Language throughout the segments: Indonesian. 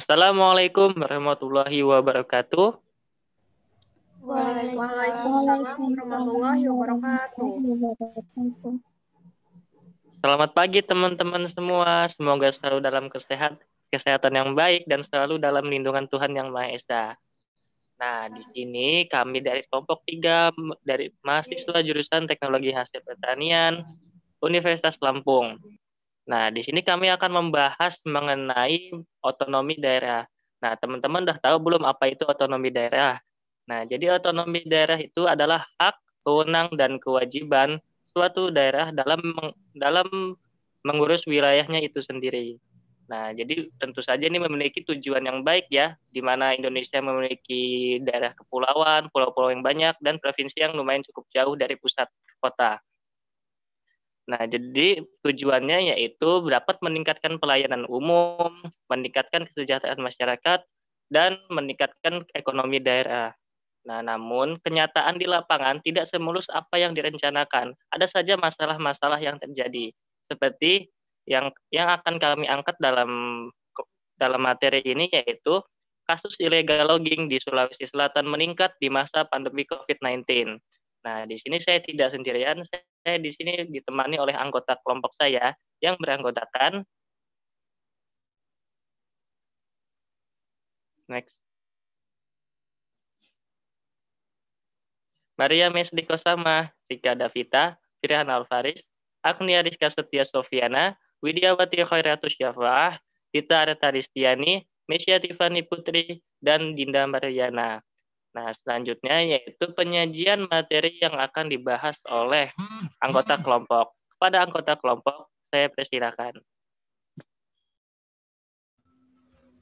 Assalamualaikum warahmatullahi wabarakatuh. Waalaikumsalam Waalaikumsalam warahmatullahi wabarakatuh. warahmatullahi wabarakatuh. Selamat pagi teman-teman semua. Semoga selalu dalam kesehatan yang baik dan selalu dalam lindungan Tuhan Yang Maha Esa. Nah, di sini kami dari kelompok 3 dari mahasiswa jurusan Teknologi Hasil Pertanian Universitas Lampung. Nah, di sini kami akan membahas mengenai otonomi daerah. Nah, teman-teman udah tahu belum apa itu otonomi daerah? Nah, jadi otonomi daerah itu adalah hak, wewenang, dan kewajiban suatu daerah dalam mengurus wilayahnya itu sendiri. Nah, jadi tentu saja ini memiliki tujuan yang baik ya, di mana Indonesia memiliki daerah kepulauan, pulau-pulau yang banyak, dan provinsi yang lumayan cukup jauh dari pusat kota. Nah, jadi tujuannya yaitu dapat meningkatkan pelayanan umum, meningkatkan kesejahteraan masyarakat, dan meningkatkan ekonomi daerah. Nah, namun kenyataan di lapangan tidak semulus apa yang direncanakan. Ada saja masalah-masalah yang terjadi. Seperti yang akan kami angkat dalam materi ini yaitu kasus illegal logging di Sulawesi Selatan meningkat di masa pandemi COVID-19. Nah, di sini saya tidak sendirian, saya di sini ditemani oleh anggota kelompok saya yang beranggotakan next, Maria Mesdiko Sama, Rika Davita, Firhan Alvaris, Agnia Rizka Setia Sofiana, Widiawati Khairatus Syafa'ah, Tita Aretaristiani, Mesya Tiffany Putri, dan Dinda Mariana. Nah, selanjutnya yaitu penyajian materi yang akan dibahas oleh anggota kelompok. Kepada anggota kelompok, saya persilakan.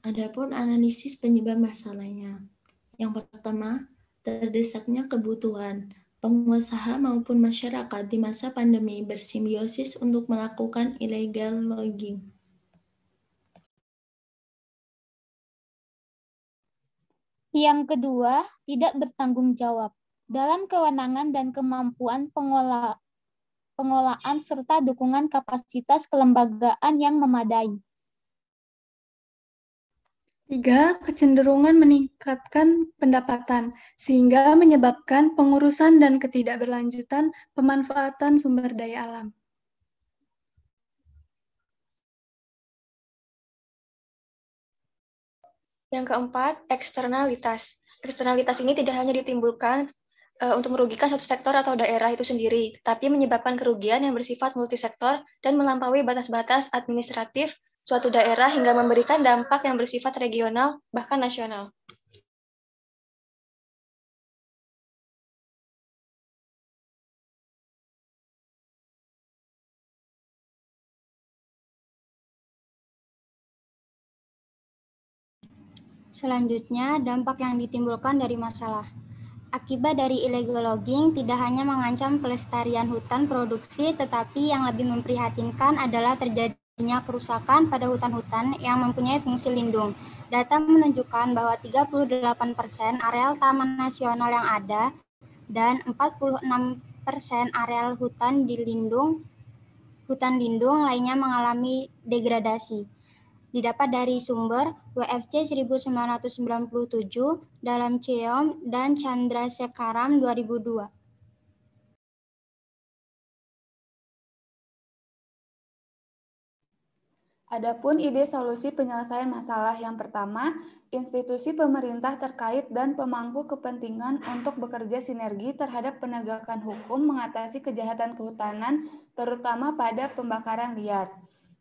Adapun analisis penyebab masalahnya. Yang pertama, terdesaknya kebutuhan. Pengusaha maupun masyarakat di masa pandemi bersimbiosis untuk melakukan illegal logging. Yang kedua, tidak bertanggung jawab dalam kewenangan dan kemampuan pengolahan serta dukungan kapasitas kelembagaan yang memadai. Tiga, kecenderungan meningkatkan pendapatan, sehingga menyebabkan pengurusan dan ketidakberlanjutan pemanfaatan sumber daya alam. Yang keempat, eksternalitas. Eksternalitas ini tidak hanya ditimbulkan untuk merugikan satu sektor atau daerah itu sendiri, tapi menyebabkan kerugian yang bersifat multisektor dan melampaui batas-batas administratif suatu daerah hingga memberikan dampak yang bersifat regional bahkan nasional. Selanjutnya, dampak yang ditimbulkan dari masalah. Akibat dari illegal logging tidak hanya mengancam pelestarian hutan produksi, tetapi yang lebih memprihatinkan adalah terjadinya kerusakan pada hutan-hutan yang mempunyai fungsi lindung. Data menunjukkan bahwa 38% areal taman nasional yang ada dan 46% areal hutan lindung lainnya mengalami degradasi. Didapat dari sumber WFC 1997 dalam Cheom dan Chandrasekaram 2002. Adapun ide solusi penyelesaian masalah yang pertama, institusi pemerintah terkait dan pemangku kepentingan untuk bekerja sinergi terhadap penegakan hukum mengatasi kejahatan kehutanan, terutama pada pembakaran liar.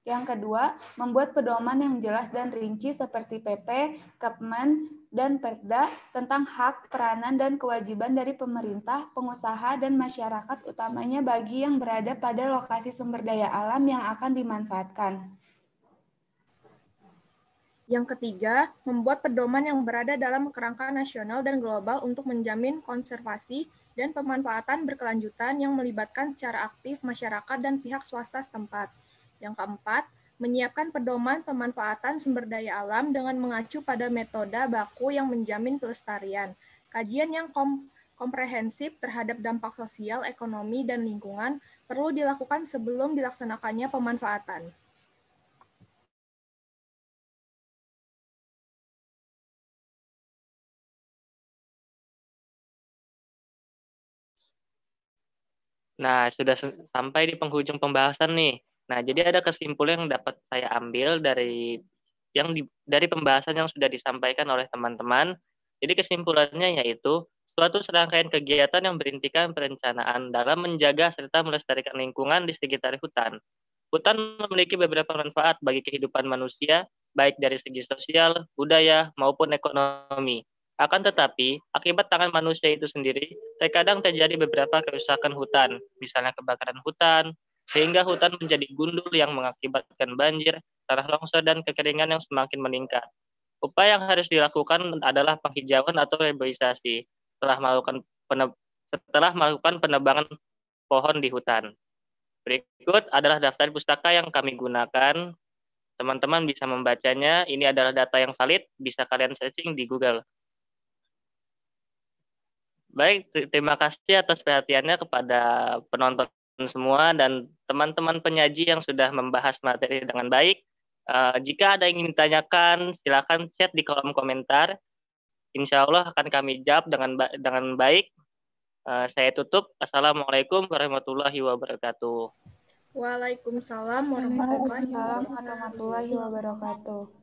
Yang kedua, membuat pedoman yang jelas dan rinci seperti PP, Kepmen, dan Perda tentang hak, peranan, dan kewajiban dari pemerintah, pengusaha, dan masyarakat utamanya bagi yang berada pada lokasi sumber daya alam yang akan dimanfaatkan. Yang ketiga, membuat pedoman yang berada dalam kerangka nasional dan global untuk menjamin konservasi dan pemanfaatan berkelanjutan yang melibatkan secara aktif masyarakat dan pihak swasta setempat. Yang keempat, menyiapkan pedoman pemanfaatan sumber daya alam dengan mengacu pada metode baku yang menjamin pelestarian. Kajian yang komprehensif terhadap dampak sosial, ekonomi, dan lingkungan perlu dilakukan sebelum dilaksanakannya pemanfaatan. Nah, sudah sampai di penghujung pembahasan nih. Nah, jadi ada kesimpulan yang dapat saya ambil dari pembahasan yang sudah disampaikan oleh teman-teman. Jadi kesimpulannya yaitu suatu serangkaian kegiatan yang berintikan perencanaan dalam menjaga serta melestarikan lingkungan di sekitar hutan. Hutan memiliki beberapa manfaat bagi kehidupan manusia, baik dari segi sosial, budaya, maupun ekonomi. Akan tetapi, akibat tangan manusia itu sendiri, terkadang terjadi beberapa kerusakan hutan, misalnya kebakaran hutan, sehingga hutan menjadi gundul yang mengakibatkan banjir, tanah longsor, dan kekeringan yang semakin meningkat. Upaya yang harus dilakukan adalah penghijauan atau reboisasi setelah melakukan penebangan pohon di hutan. Berikut adalah daftar pustaka yang kami gunakan. Teman-teman bisa membacanya. Ini adalah data yang valid, bisa kalian searching di Google. Baik, terima kasih atas perhatiannya kepada penonton semua dan teman-teman penyaji yang sudah membahas materi dengan baik. Jika ada yang ingin ditanyakan, silakan chat di kolom komentar. Insya Allah akan kami jawab dengan baik. Saya tutup. Assalamualaikum warahmatullahi wabarakatuh. Waalaikumsalam Waalaikumsalam warahmatullahi wabarakatuh.